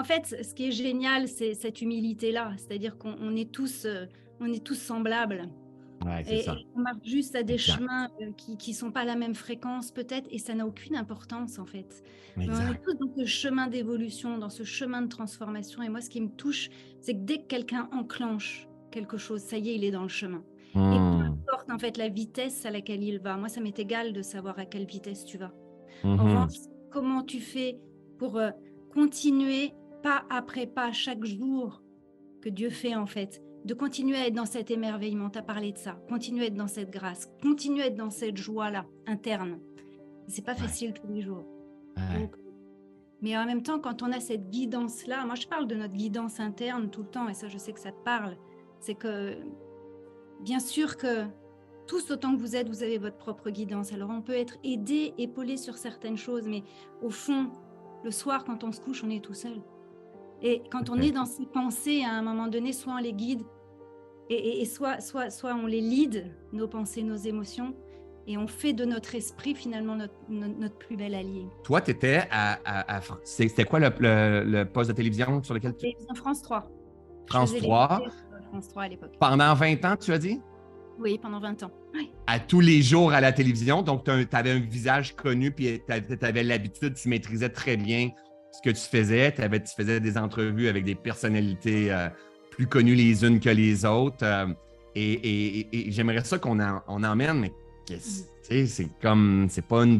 En fait, ce qui est génial, c'est cette humilité-là. C'est-à-dire qu'on est tous semblables. Ouais, c'est Et ça. on marche juste à des Exact. chemins qui sont pas la même fréquence peut-être, et ça n'a aucune importance en fait. Mais on est Exact. tous dans ce chemin d'évolution, dans ce chemin de transformation. Et moi, ce qui me touche, c'est que dès que quelqu'un enclenche quelque chose, ça y est, il est dans le chemin. Et peu Mmh. importe en fait la vitesse à laquelle il va. Moi, ça m'est égal de savoir à quelle vitesse tu vas. En Mmh. revanche, comment tu fais pour continuer pas après pas chaque jour que Dieu fait en fait, de continuer à être dans cet émerveillement, tu as parlé de ça, continuer à être dans cette grâce, continuer à être dans cette joie-là, interne. C'est pas Ouais, facile tous les jours. ouais. Donc, mais en même temps, quand on a cette guidance-là, moi je parle de notre guidance interne tout le temps, et ça je sais que ça te parle, c'est que bien sûr que tous autant que vous êtes, vous avez votre propre guidance. Alors on peut être aidé, épaulé sur certaines choses, mais au fond, le soir quand on se couche, on est tout seul. Et quand on est OK. dans ses pensées, à un moment donné, soit on les guide, et soit on les lead, nos pensées, nos émotions, et on fait de notre esprit finalement notre plus bel allié. Toi, tu étais c'était quoi le poste de télévision sur lequel tu... Télévision France 3. Je France faisais les 3. étés sur France 3 à l'époque. Pendant 20 ans, tu as dit? Oui, pendant 20 ans. Oui. À tous les jours à la télévision. Donc, tu avais un visage connu, puis tu avais l'habitude, tu maîtrisais très bien ce que tu faisais. Tu faisais des entrevues avec des personnalités plus connues les unes que les autres. Et j'aimerais ça on emmène, mais tu sais, c'est pas un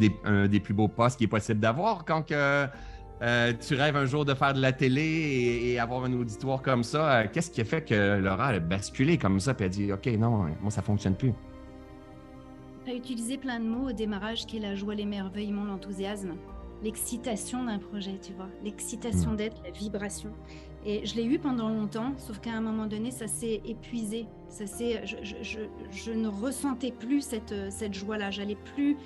des plus beaux postes qui est possible d'avoir quand tu rêves un jour de faire de la télé et avoir un auditoire comme ça. Qu'est-ce qui a fait que Laura a basculé comme ça et a dit, OK, non, moi, ça fonctionne plus? Tu as utilisé plein de mots au démarrage, qui est la joie, l'émerveillement, l'enthousiasme, l'excitation d'un projet, tu vois, l'excitation Hmm. d'être, la vibration. Et je l'ai eu pendant longtemps, sauf qu'à un moment donné, ça s'est épuisé. Je ne ressentais plus cette joie-là. J'avais plus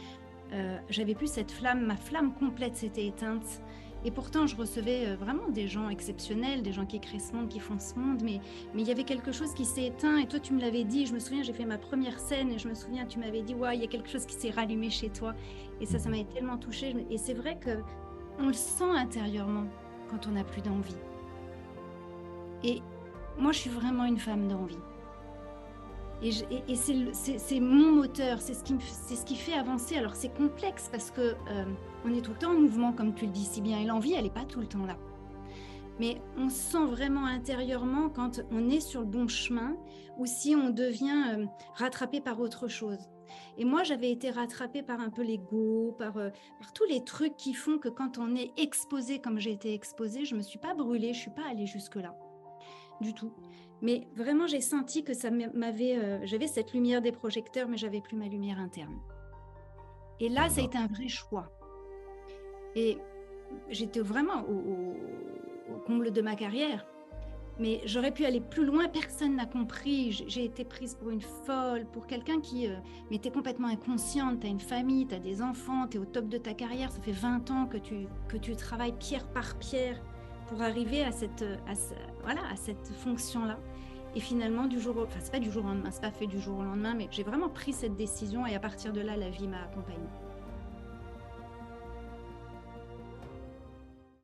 cette flamme. Ma flamme complète s'était éteinte. Et pourtant, je recevais vraiment des gens exceptionnels, des gens qui créent ce monde, qui font ce monde. Mais il y avait quelque chose qui s'est éteint. Et toi, tu me l'avais dit. Je me souviens, j'ai fait ma première scène. Et je me souviens, tu m'avais dit, ouais, il y a quelque chose qui s'est rallumé chez toi. Et ça m'avait tellement touchée. Et c'est vrai qu'on le sent intérieurement quand on n'a plus d'envie. Et moi, je suis vraiment une femme d'envie. Et c'est mon moteur, c'est ce qui fait avancer. Alors c'est complexe parce que on est tout le temps en mouvement, comme tu le dis si bien, et l'envie, elle n'est pas tout le temps là. Mais on sent vraiment intérieurement quand on est sur le bon chemin, ou si on devient rattrapé par autre chose. Et moi, j'avais été rattrapée par un peu l'ego, par tous les trucs qui font que quand on est exposé comme j'ai été exposée, je ne me suis pas brûlée, je ne suis pas allée jusque-là du tout. Mais vraiment, j'ai senti que j'avais cette lumière des projecteurs, mais j'avais plus ma lumière interne. Et là, ça a D'accord. été un vrai choix. Et j'étais vraiment au comble de ma carrière. Mais j'aurais pu aller plus loin, personne n'a compris. J'ai été prise pour une folle, pour quelqu'un qui... mais t'es complètement inconsciente, t'as une famille, t'as des enfants, t'es au top de ta carrière, ça fait 20 ans que tu travailles pierre par pierre pour arriver à cette fonction-là. Et finalement, c'est pas du jour au lendemain, c'est pas fait du jour au lendemain, mais j'ai vraiment pris cette décision, et à partir de là, la vie m'a accompagnée.